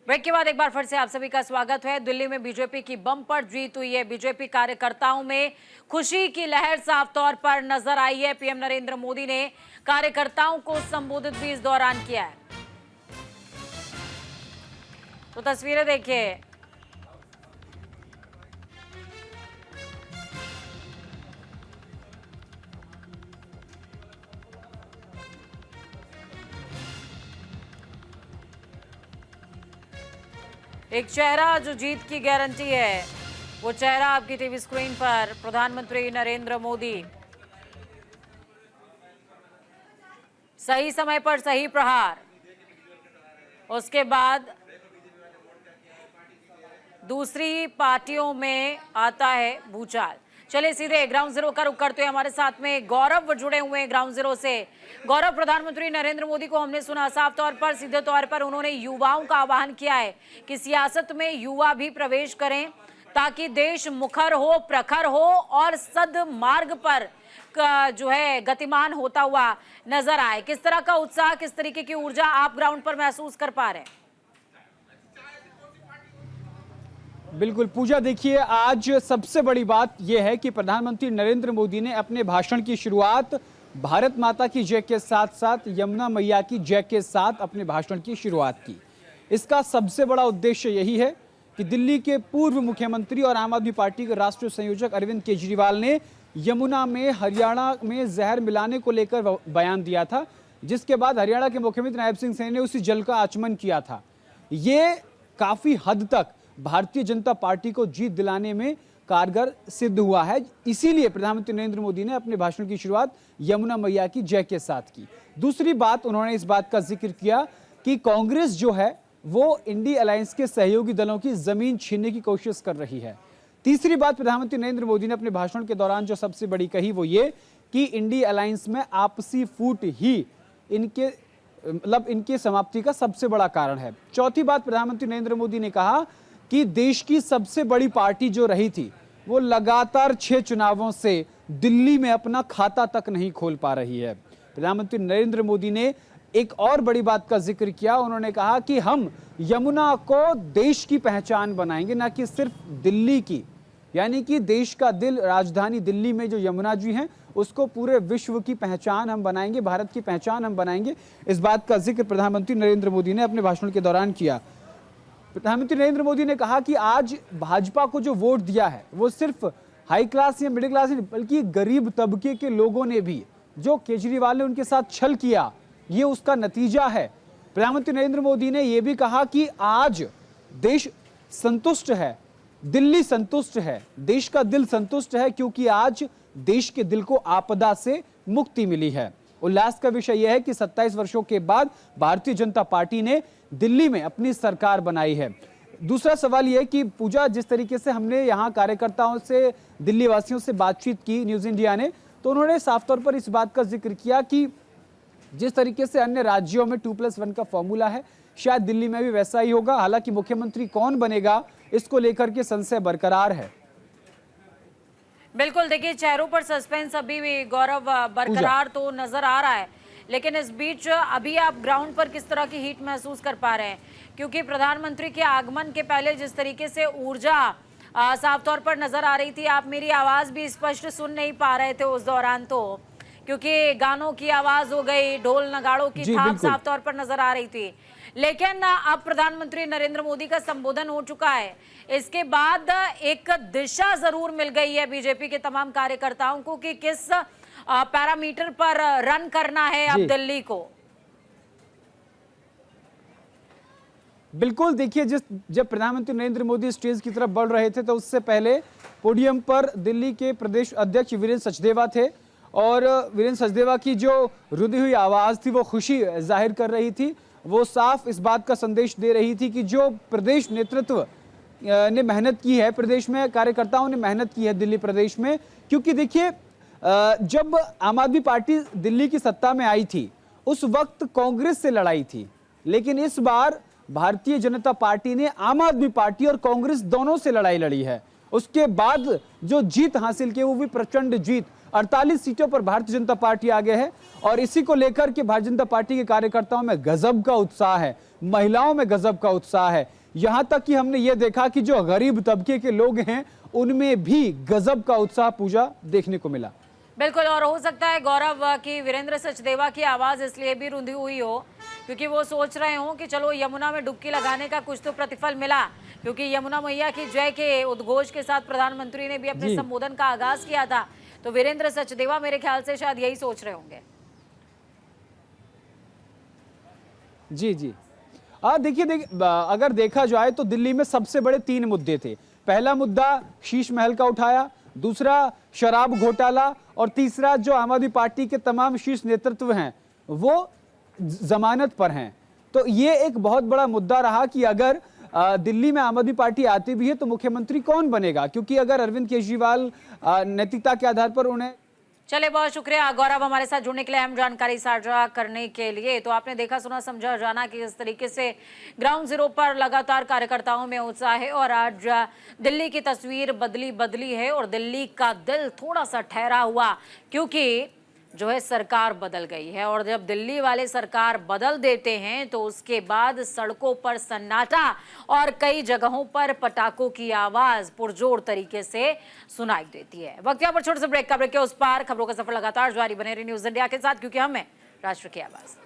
Break के बाद एक बार फिर से आप सभी का स्वागत है। दिल्ली में बीजेपी की बम्पर जीत हुई है। बीजेपी कार्यकर्ताओं में खुशी की लहर साफ तौर पर नजर आई है। पीएम नरेंद्र मोदी ने कार्यकर्ताओं को संबोधित भी इस दौरान किया है। तो तस्वीरें देखिए। एक चेहरा जो जीत की गारंटी है, वो चेहरा आपकी टीवी स्क्रीन पर प्रधानमंत्री नरेंद्र मोदी। सही समय पर सही प्रहार, उसके बाद दूसरी पार्टियों में आता है भूचाल। चलिए सीधे ग्राउंड जीरो का रुख करते हैं। हमारे साथ में गौरव जुड़े हुए हैं ग्राउंड जीरो से। गौरव, प्रधानमंत्री नरेंद्र मोदी को हमने सुना, साफ तौर पर सीधे तौर पर उन्होंने युवाओं का आह्वान किया है कि सियासत में युवा भी प्रवेश करें ताकि देश मुखर हो, प्रखर हो और सद्मार्ग पर जो है गतिमान होता हुआ नजर आए। किस तरह का उत्साह, किस तरीके की ऊर्जा आप ग्राउंड पर महसूस कर पा रहे हैं? बिल्कुल पूजा, देखिए आज सबसे बड़ी बात यह है कि प्रधानमंत्री नरेंद्र मोदी ने अपने भाषण की शुरुआत भारत माता की जय के साथ साथ यमुना मैया की जय के साथ अपने भाषण की शुरुआत की। इसका सबसे बड़ा उद्देश्य यही है कि दिल्ली के पूर्व मुख्यमंत्री और आम आदमी पार्टी के राष्ट्रीय संयोजक अरविंद केजरीवाल ने यमुना में हरियाणा में जहर मिलाने को लेकर बयान दिया था, जिसके बाद हरियाणा के मुख्यमंत्री नायब सिंह सैनी ने उसी जल का आचमन किया था। ये काफी हद तक भारतीय जनता पार्टी को जीत दिलाने में कारगर सिद्ध हुआ है। इसीलिए प्रधानमंत्री नरेंद्र मोदी ने अपने भाषण की शुरुआत यमुना मैया की जय के साथ की। दूसरी बात, उन्होंने इस बात का जिक्र किया कि कांग्रेस जो है वो इंडी अलायंस के सहयोगी दलों की जमीन छीनने की कोशिश कर रही है। तीसरी बात प्रधानमंत्री नरेंद्र मोदी ने अपने भाषण के दौरान जो सबसे बड़ी कही वो ये कि इंडी अलायंस में आपसी फूट ही इनके समाप्ति का सबसे बड़ा कारण है। चौथी बात, प्रधानमंत्री नरेंद्र मोदी ने कहा कि देश की सबसे बड़ी पार्टी जो रही थी वो लगातार 6 चुनावों से दिल्ली में अपना खाता तक नहीं खोल पा रही है। प्रधानमंत्री नरेंद्र मोदी ने एक और बड़ी बात का जिक्र किया। उन्होंने कहा कि हम यमुना को देश की पहचान बनाएंगे, ना कि सिर्फ दिल्ली की, यानी कि देश का दिल राजधानी दिल्ली में जो यमुना जी हैं उसको पूरे विश्व की पहचान हम बनाएंगे, भारत की पहचान हम बनाएंगे। इस बात का जिक्र प्रधानमंत्री नरेंद्र मोदी ने अपने भाषण के दौरान किया। प्रधानमंत्री नरेंद्र मोदी ने कहा कि आज भाजपा को जो वोट दिया है वो सिर्फ हाई क्लास या मिडिल क्लास नहीं, बल्कि गरीब तबके के लोगों ने भी, जो केजरीवाल ने उनके साथ छल किया, ये उसका नतीजा है। प्रधानमंत्री नरेंद्र मोदी ने यह भी कहा कि आज देश संतुष्ट है, दिल्ली संतुष्ट है, देश का दिल संतुष्ट है, क्योंकि आज देश के दिल को आपदा से मुक्ति मिली है। उल्लास का विषय यह है कि 27 वर्षों के बाद भारतीय जनता पार्टी ने दिल्ली में अपनी सरकार बनाई है। दूसरा सवाल यह कि पूजा, जिस तरीके से हमने यहाँ कार्यकर्ताओं से, दिल्ली वासियों से बातचीत की न्यूज इंडिया ने, तो उन्होंने साफ तौर पर इस बात का जिक्र किया कि जिस तरीके से अन्य राज्यों में 2+1 का फॉर्मूला है, शायद दिल्ली में भी वैसा ही होगा। हालांकि मुख्यमंत्री कौन बनेगा इसको लेकर के संशय बरकरार है। बिल्कुल, देखिए चेहरों पर सस्पेंस अभी भी गौरव बरकरार तो नजर आ रहा है, लेकिन इस बीच अभी आप ग्राउंड पर किस तरह की हीट महसूस कर पा रहे हैं? क्योंकि प्रधानमंत्री के आगमन के पहले जिस तरीके से ऊर्जा साफ तौर पर नजर आ रही थी, आप मेरी आवाज भी स्पष्ट सुन नहीं पा रहे थे उस दौरान, तो क्योंकि गानों की आवाज हो गई, ढोल नगाड़ों की थाप साफ तौर पर नजर आ रही थी। लेकिन अब प्रधानमंत्री नरेंद्र मोदी का संबोधन हो चुका है, इसके बाद एक दिशा जरूर मिल गई है बीजेपी के तमाम कार्यकर्ताओं को कि किस पैरामीटर पर रन करना है अब दिल्ली को। बिल्कुल, देखिए जब प्रधानमंत्री नरेंद्र मोदी स्टेज की तरफ बढ़ रहे थे तो उससे पहले पोडियम पर दिल्ली के प्रदेश अध्यक्ष वीरेंद्र सचदेवा थे, और वीरेंद्र सचदेवा की जो रुधी हुई आवाज थी वो खुशी जाहिर कर रही थी। वो साफ इस बात का संदेश दे रही थी कि जो प्रदेश नेतृत्व ने मेहनत की है, प्रदेश में कार्यकर्ताओं ने मेहनत की है दिल्ली प्रदेश में। क्योंकि देखिए जब आम आदमी पार्टी दिल्ली की सत्ता में आई थी उस वक्त कांग्रेस से लड़ाई थी, लेकिन इस बार भारतीय जनता पार्टी ने आम आदमी पार्टी और कांग्रेस दोनों से लड़ाई लड़ी है। उसके बाद जो जीत हासिल की वो भी प्रचंड जीत, 48 सीटों पर भारतीय जनता पार्टी आगे है, और इसी को लेकर के भारतीय जनता पार्टी के कार्यकर्ताओं में गजब का उत्साह है। महिलाओं में गजब का उत्साह है। यहां तक कि हमने ये देखा कि जो गरीब तबके के लोग हैं उनमें भी गजब का उत्साह पूजा देखने को मिला। बिल्कुल, और हो सकता है गौरव की वीरेंद्र सचदेवा की आवाज इसलिए भी रुंधी हुई हो क्योंकि वो सोच रहे हो कि चलो यमुना में डुबकी लगाने का कुछ तो प्रतिफल मिला, क्योंकि यमुना मैया की जय के उद्घोष के साथ प्रधानमंत्री ने भी अपने संबोधन का आगाज किया था। तो वीरेंद्र सचदेवा मेरे ख्याल से शायद यही सोच रहे होंगे। जी जी, देखिए अगर देखा जाए तो दिल्ली में सबसे बड़े 3 मुद्दे थे। पहला मुद्दा शीश महल का उठाया, दूसरा शराब घोटाला, और तीसरा जो आम आदमी पार्टी के तमाम शीर्ष नेतृत्व हैं वो जमानत पर हैं। तो ये एक बहुत बड़ा मुद्दा रहा कि अगर दिल्ली में आम आदमी पार्टी आती भी है तो मुख्यमंत्री कौन बनेगा, क्योंकि अगर अरविंद केजरीवाल नैतिकता के आधार पर उन्हें। चले, बहुत शुक्रिया गौरव हमारे साथ जुड़ने के लिए, अहम जानकारी साझा करने के लिए। तो आपने देखा, सुना, समझा, जाना कि इस तरीके से ग्राउंड जीरो पर लगातार कार्यकर्ताओं में उत्साह है और आज दिल्ली की तस्वीर बदली है और दिल्ली का दिल थोड़ा सा ठहरा हुआ, क्योंकि जो है सरकार बदल गई है। और जब दिल्ली वाले सरकार बदल देते हैं तो उसके बाद सड़कों पर सन्नाटा और कई जगहों पर पटाखों की आवाज पुरजोर तरीके से सुनाई देती है। वक्त यहाँ पर छोटे से ब्रेक का, ब्रेक के उस पार खबरों का सफर लगातार जारी बने रही न्यूज इंडिया के साथ, क्योंकि हम हैं राष्ट्र की आवाज।